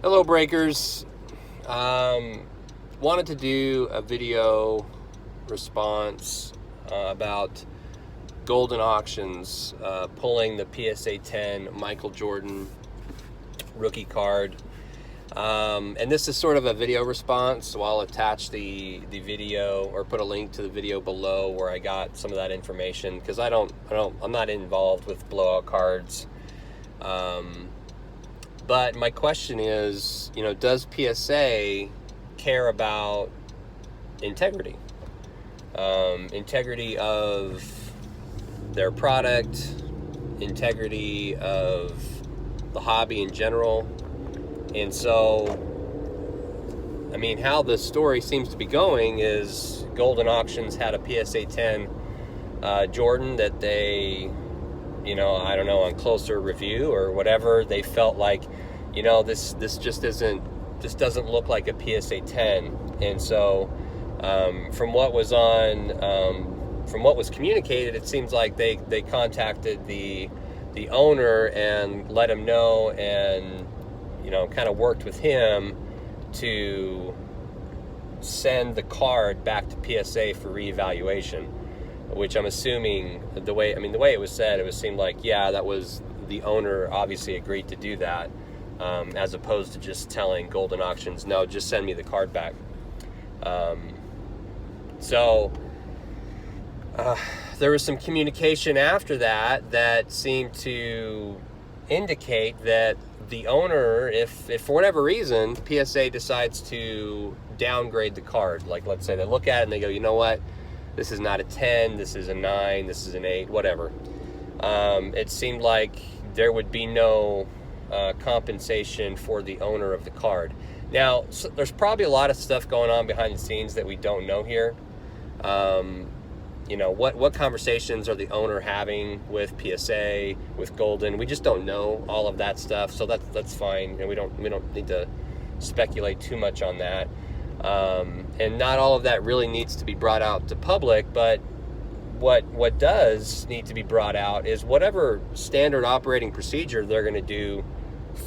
Hello, breakers. Wanted to do a video response about Golden Auctions pulling the PSA 10 Michael Jordan rookie card. And this is sort of a video response, so I'll attach the video or put a link to the video below where I got some of that information, because I'm not involved with blowout cards. But my question is, does PSA care about integrity? Integrity of their product, integrity of the hobby in general. And so, how the story seems to be going is Golden Auctions had a PSA 10 Jordan that they, I don't know, on closer review or whatever, they felt like, this doesn't look like a PSA 10. And so, from what was communicated, it seems like they contacted the owner and let him know, and kind of worked with him to send the card back to PSA for reevaluation, which I'm assuming the way it was said, it seemed like, yeah, that was the owner obviously agreed to do that, as opposed to just telling Golden Auctions, no, just send me the card back. So there was some communication after that seemed to indicate that the owner, if for whatever reason PSA decides to downgrade the card, like let's say they look at it and they go, you know what, this is not a 10, this is a 9, this is an 8, whatever. It seemed like there would be no compensation for the owner of the card. Now, so there's probably a lot of stuff going on behind the scenes that we don't know here. What conversations are the owner having with PSA, with Golden? We just don't know all of that stuff, so that's fine, and we don't need to speculate too much on that. And not all of that really needs to be brought out to public, but what does need to be brought out is whatever standard operating procedure they're going to do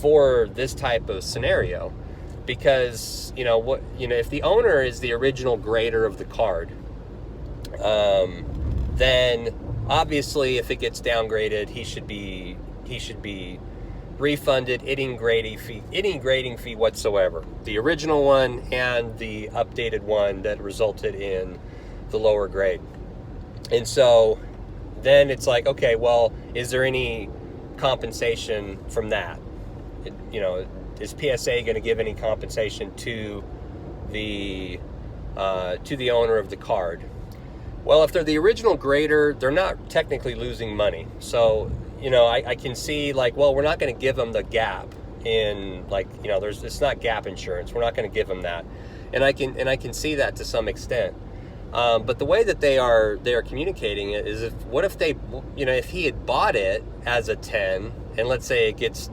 for this type of scenario. Because if the owner is the original grader of the card, then obviously if it gets downgraded, he should be refunded any grading fee whatsoever, the original one and the updated one that resulted in the lower grade. And so then it's like, okay, well, is there any compensation from that? Is PSA going to give any compensation to the owner of the card? Well, if they're the original grader, they're not technically losing money. So, I can see, like, well, we're not going to give them the gap in, like, it's not gap insurance. We're not going to give them that. And I can see that to some extent. But the way that they are communicating it is, if he had bought it as a 10, and let's say it gets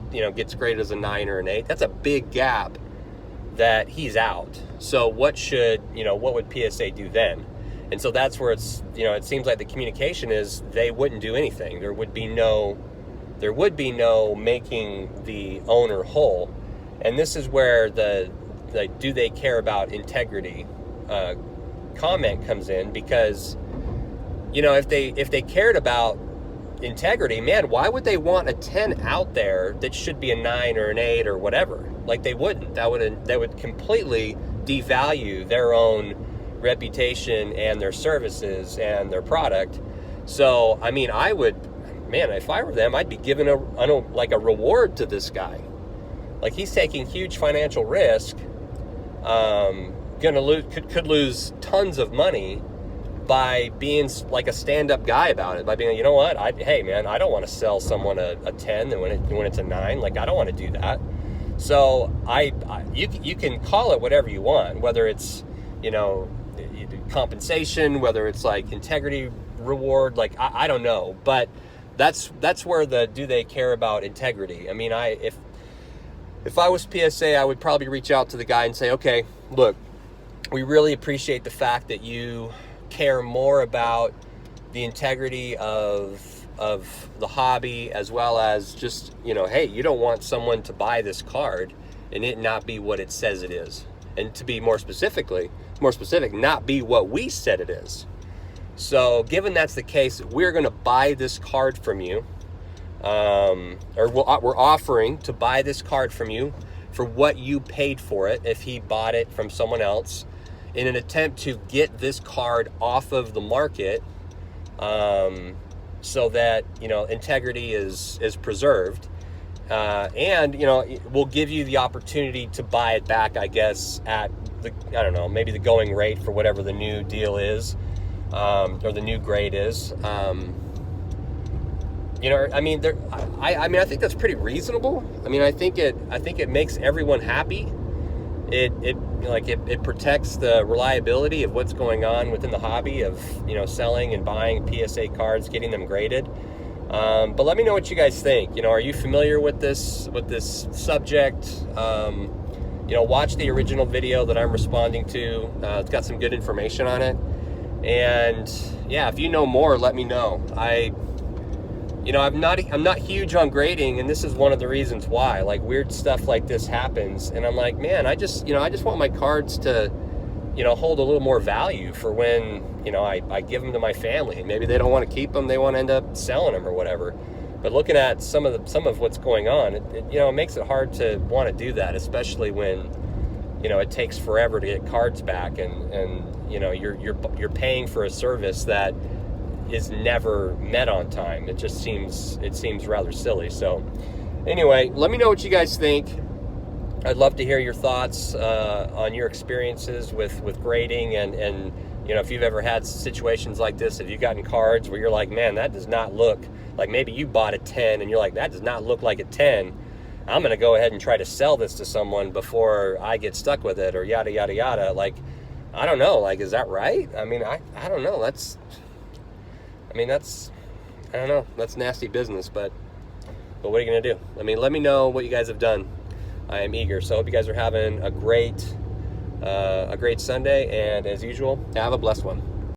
graded as a 9 or an 8, that's a big gap that he's out. So what would PSA do then? And so that's where it's, it seems like the communication is they wouldn't do anything. There would be no making the owner whole. And this is where the do they care about integrity comment comes in, because if they cared about integrity, man, why would they want a 10 out there that should be a 9 or an 8 or whatever? Like, they wouldn't. That would completely devalue their own reputation and their services and their product. So if I were them, I'd be giving a reward to this guy. Like, he's taking huge financial risk, could lose tons of money by being like a stand-up guy about it, by being, hey man, I don't want to sell someone a 10 when it's a 9. Like, I don't want to do that. So you can call it whatever you want, whether it's compensation, whether it's like integrity reward, like I don't know, but that's where do they care about integrity? If I was PSA, I would probably reach out to the guy and say, okay, look, we really appreciate the fact that you care more about the integrity of of the hobby, as well as just, you know, hey, you don't want someone to buy this card and it not be what it says it is. And to be more specific, not be what we said it is. So given that's the case, we're going to buy this card from you, or we're offering to buy this card from you for what you paid for it if he bought it from someone else, in an attempt to get this card off of the market, so that, you know, integrity is preserved, and, you know, we'll give you the opportunity to buy it back, I guess, at the, I don't know, maybe the going rate for whatever the new deal is, or the new grade is. You know, I mean, I think that's pretty reasonable. I mean, I think it makes everyone happy. It protects the reliability of what's going on within the hobby of, you know, selling and buying PSA cards, getting them graded. But let me know what you guys think. You know, are you familiar with this subject? You know, watch the original video that I'm responding to. It's got some good information on it. And yeah, if you know more, let me know. You know, I'm not huge on grading, and this is one of the reasons why. Like, weird stuff like this happens, and I'm like, man, I just want my cards to, you know, hold a little more value for when, you know, I give them to my family. Maybe they don't want to keep them, they want to end up selling them or whatever. But looking at some of what's going on, you know, it makes it hard to want to do that, especially when, you know, it takes forever to get cards back, and you know, you're paying for a service that is never met on time. It seems rather silly. So anyway, let me know what you guys think. I'd love to hear your thoughts on your experiences with grading, and you know, if you've ever had situations like this, if you've gotten cards where you're like, man, that does not look like, maybe you bought a 10 and you're like, that does not look like a 10. I'm going to go ahead and try to sell this to someone before I get stuck with it, or yada, yada, yada. Like, I don't know, like, is that right? I mean, I don't know. I don't know. That's nasty business, but what are you going to do? I mean, let me know what you guys have done. I am eager. So I hope you guys are having a great Sunday, and as usual, have a blessed one.